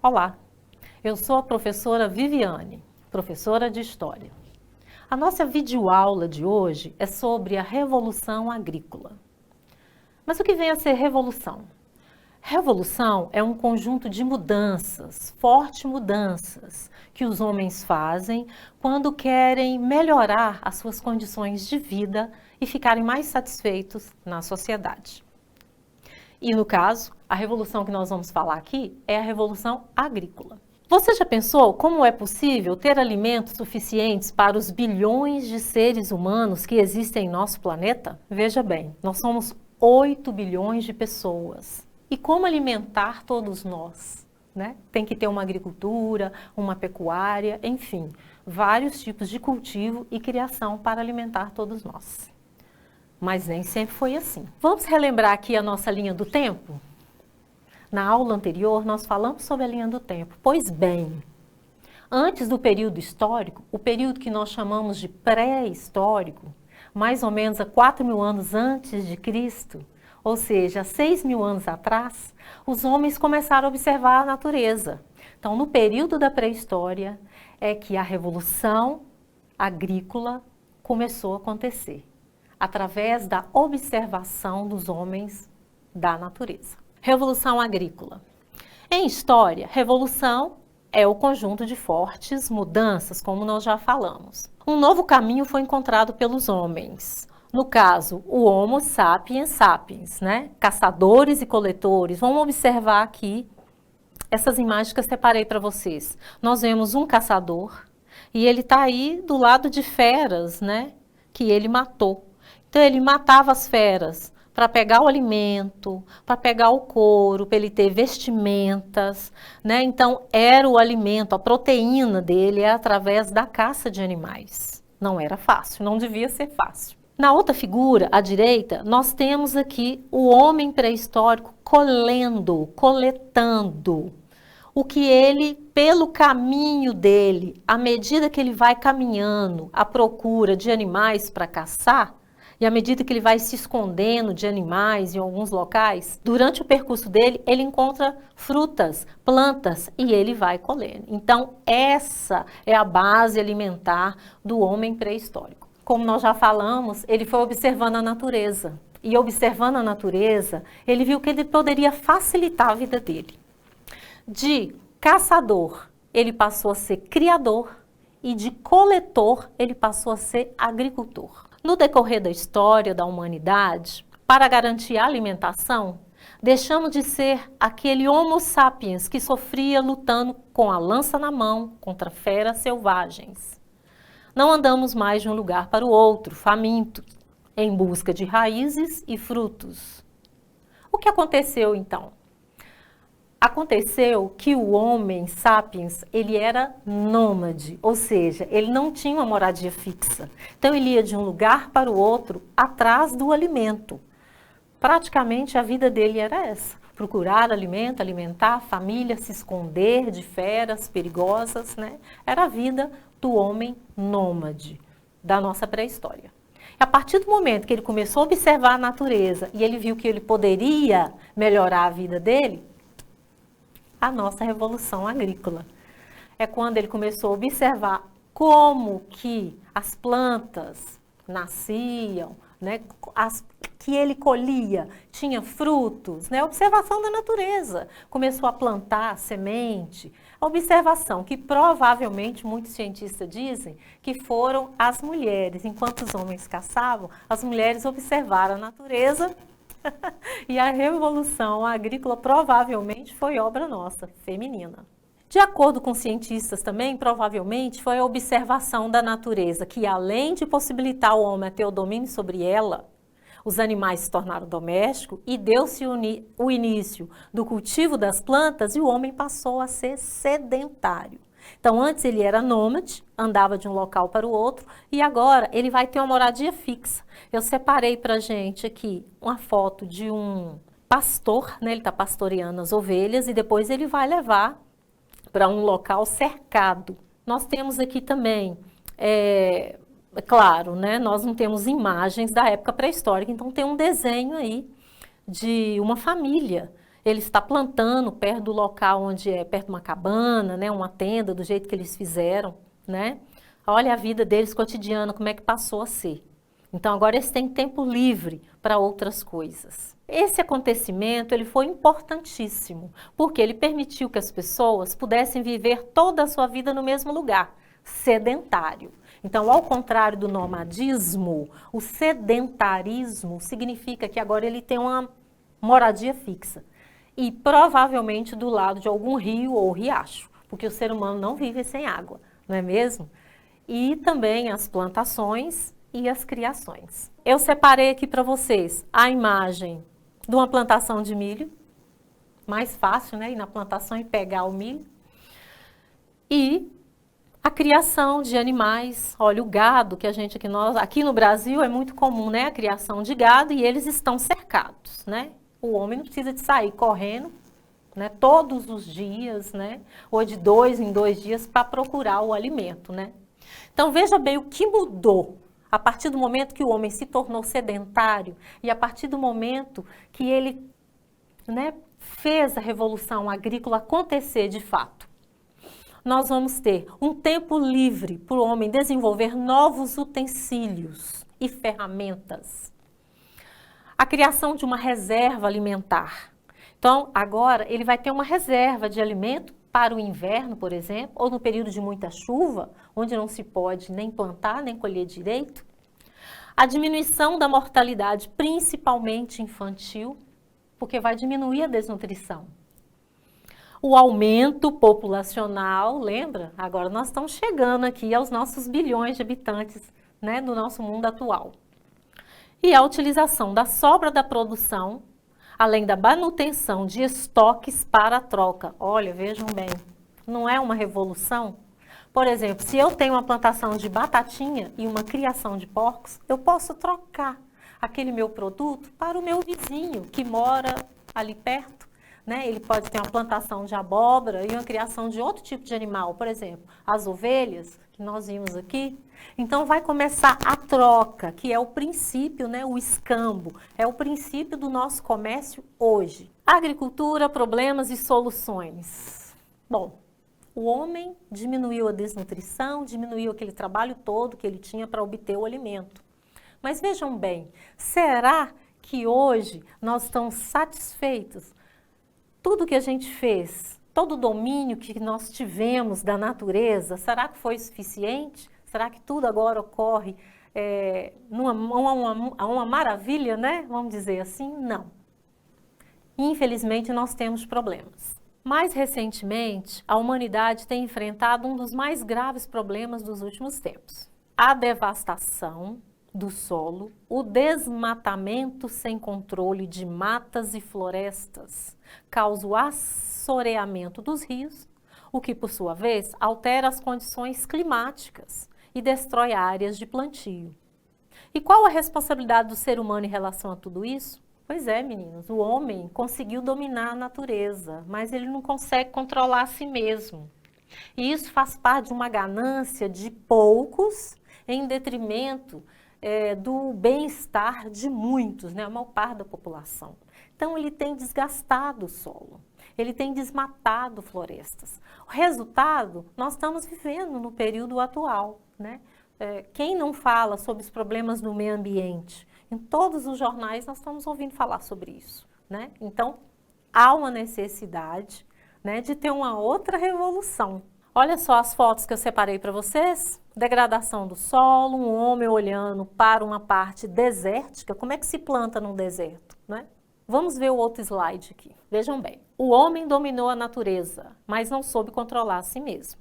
Olá, eu sou a professora Viviane, professora de História. A nossa videoaula de hoje é sobre a Revolução Agrícola. Mas o que vem a ser revolução? Revolução é um conjunto de mudanças, fortes mudanças, que os homens fazem quando querem melhorar as suas condições de vida e ficarem mais satisfeitos na sociedade. E no caso, a revolução que nós vamos falar aqui é a Revolução Agrícola. Você já pensou como é possível ter alimentos suficientes para os bilhões de seres humanos que existem em nosso planeta? Veja bem, nós somos 8 bilhões de pessoas. E como alimentar todos nós? Né? Tem que ter uma agricultura, uma pecuária, enfim, vários tipos de cultivo e criação para alimentar todos nós. Mas nem sempre foi assim. Vamos relembrar aqui a nossa linha do tempo? Na aula anterior, nós falamos sobre a linha do tempo. Pois bem, antes do período histórico, o período que nós chamamos de pré-histórico, mais ou menos há 4.000 anos antes de Cristo, ou seja, há 6.000 anos atrás, os homens começaram a observar a natureza. Então, no período da pré-história, é que a revolução agrícola começou a acontecer, através da observação dos homens da natureza. Revolução Agrícola. Em história, revolução é o conjunto de fortes mudanças, como nós já falamos. Um novo caminho foi encontrado pelos homens. No caso, o Homo sapiens sapiens, né? Caçadores e coletores. Vamos observar aqui essas imagens que eu separei para vocês. Nós vemos um caçador e ele está aí do lado de feras, né? Que ele matou. Então, ele matava as feras para pegar o alimento, para pegar o couro, para ele ter vestimentas, né? Então, era o alimento, a proteína dele é através da caça de animais. Não era fácil, não devia ser fácil. Na outra figura, à direita, nós temos aqui o homem pré-histórico coletando o que ele, pelo caminho dele, à medida que ele vai caminhando à procura de animais para caçar, e à medida que ele vai se escondendo de animais em alguns locais, durante o percurso dele, ele encontra frutas, plantas e ele vai colhendo. Então, essa é a base alimentar do homem pré-histórico. Como nós já falamos, ele foi observando a natureza. E observando a natureza, ele viu que ele poderia facilitar a vida dele. De caçador, ele passou a ser criador e de coletor, ele passou a ser agricultor. No decorrer da história da humanidade, para garantir a alimentação, deixamos de ser aquele Homo sapiens que sofria lutando com a lança na mão contra feras selvagens. Não andamos mais de um lugar para o outro, famintos, em busca de raízes e frutos. O que aconteceu então? Aconteceu que o homem sapiens, ele era nômade, ou seja, ele não tinha uma moradia fixa. Então ele ia de um lugar para o outro atrás do alimento. Praticamente a vida dele era essa, procurar alimento, alimentar a família, se esconder de feras perigosas, né? Era a vida do homem nômade da nossa pré-história. E a partir do momento que ele começou a observar a natureza e ele viu que ele poderia melhorar a vida dele, a nossa revolução agrícola. É quando ele começou a observar como que as plantas nasciam, né, que ele colhia, tinha frutos, né, observação da natureza. Começou a plantar semente, observação que provavelmente muitos cientistas dizem que foram as mulheres. Enquanto os homens caçavam, as mulheres observaram a natureza. E a revolução agrícola provavelmente foi obra nossa, feminina. De acordo com cientistas também, provavelmente foi a observação da natureza que, além de possibilitar ao homem ter o domínio sobre ela, os animais se tornaram domésticos e deu-se o início do cultivo das plantas e o homem passou a ser sedentário. Então, antes ele era nômade, andava de um local para o outro, e agora ele vai ter uma moradia fixa. Eu separei para a gente aqui uma foto de um pastor, né? Ele está pastoreando as ovelhas e depois ele vai levar para um local cercado. Nós temos aqui também, claro, né? Nós não temos imagens da época pré-histórica, então tem um desenho aí de uma família. ele está plantando perto do local onde é, perto de uma cabana, né, uma tenda, do jeito que eles fizeram, né? Olha a vida deles cotidiana, como é que passou a ser. Então agora eles têm tempo livre para outras coisas. Esse acontecimento ele foi importantíssimo, porque ele permitiu que as pessoas pudessem viver toda a sua vida no mesmo lugar, sedentário. Então, ao contrário do nomadismo, o sedentarismo significa que agora ele tem uma moradia fixa. E provavelmente do lado de algum rio ou riacho, porque o ser humano não vive sem água, não é mesmo? E também as plantações e as criações. Eu separei aqui para vocês a imagem de uma plantação de milho, mais fácil, né? Ir na plantação e pegar o milho. E a criação de animais, olha o gado que a gente aqui no Brasil é muito comum, né? A criação de gado e eles estão cercados, né? O homem não precisa de sair correndo, né? Todos os dias, né? Ou de 2 em 2 dias para procurar o alimento, né? Então veja bem o que mudou a partir do momento que o homem se tornou sedentário e a partir do momento que ele, né, fez a revolução agrícola acontecer de fato. Nós vamos ter um tempo livre para o homem desenvolver novos utensílios e ferramentas. A criação de uma reserva alimentar. Então, agora ele vai ter uma reserva de alimento para o inverno, por exemplo, ou no período de muita chuva, onde não se pode nem plantar, nem colher direito. A diminuição da mortalidade, principalmente infantil, porque vai diminuir a desnutrição. O aumento populacional, lembra? Agora nós estamos chegando aqui aos nossos bilhões de habitantes, né, do nosso mundo atual. E a utilização da sobra da produção, além da manutenção de estoques para a troca. Olha, vejam bem, não é uma revolução? Por exemplo, se eu tenho uma plantação de batatinha e uma criação de porcos, eu posso trocar aquele meu produto para o meu vizinho que mora ali perto, né? Ele pode ter uma plantação de abóbora e uma criação de outro tipo de animal, por exemplo, as ovelhas, que nós vimos aqui. Então vai começar a troca, que é o princípio, né? O escambo, é o princípio do nosso comércio hoje. Agricultura, problemas e soluções. Bom, o homem diminuiu a desnutrição, diminuiu aquele trabalho todo que ele tinha para obter o alimento. Mas vejam bem, será que hoje nós estamos satisfeitos? Tudo que a gente fez, todo o domínio que nós tivemos da natureza, será que foi suficiente? Será que tudo agora ocorre uma maravilha, né? Vamos dizer assim? Não. Infelizmente, nós temos problemas. Mais recentemente, a humanidade tem enfrentado um dos mais graves problemas dos últimos tempos. A devastação do solo, o desmatamento sem controle de matas e florestas, causa o assoreamento dos rios, o que, por sua vez, altera as condições climáticas e destrói áreas de plantio. E qual a responsabilidade do ser humano em relação a tudo isso? Pois é, meninos, o homem conseguiu dominar a natureza, mas ele não consegue controlar a si mesmo. E isso faz parte de uma ganância de poucos em detrimento do bem-estar de muitos, né, a maior parte da população. Então ele tem desgastado o solo, ele tem desmatado florestas. O resultado, nós estamos vivendo no período atual, né? Quem não fala sobre os problemas no meio ambiente? Em todos os jornais nós estamos ouvindo falar sobre isso, né? Então, há uma necessidade, né, de ter uma outra revolução. Olha só as fotos que eu separei para vocês. Degradação do solo, um homem olhando para uma parte desértica. Como é que se planta num deserto, né? Vamos ver o outro slide aqui. Vejam bem. O homem dominou a natureza, mas não soube controlar a si mesmo.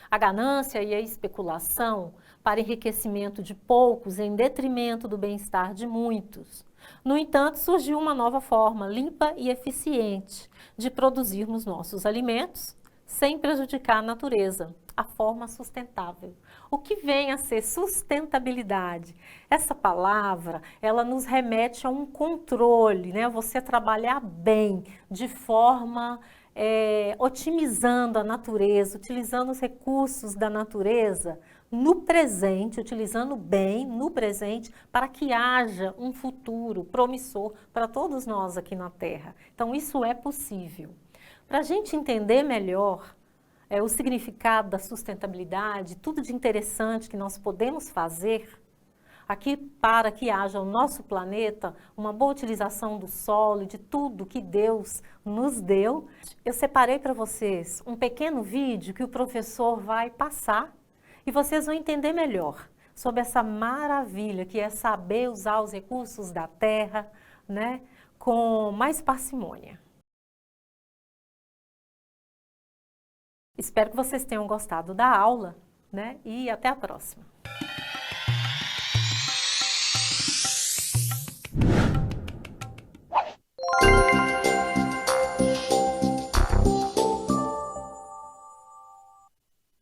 A ganância e a especulação para enriquecimento de poucos em detrimento do bem-estar de muitos. No entanto, surgiu uma nova forma limpa e eficiente de produzirmos nossos alimentos sem prejudicar a natureza, a forma sustentável. O que vem a ser sustentabilidade? Essa palavra, ela nos remete a um controle, né? Você trabalhar bem, de forma otimizando a natureza, utilizando os recursos da natureza no presente, utilizando bem no presente, para que haja um futuro promissor para todos nós aqui na Terra. Então, isso é possível. Para a gente entender melhor o significado da sustentabilidade, tudo de interessante que nós podemos fazer aqui para que haja o nosso planeta, uma boa utilização do solo e de tudo que Deus nos deu, eu separei para vocês um pequeno vídeo que o professor vai passar e vocês vão entender melhor sobre essa maravilha que é saber usar os recursos da terra, né, com mais parcimônia. Espero que vocês tenham gostado da aula, né, e até a próxima.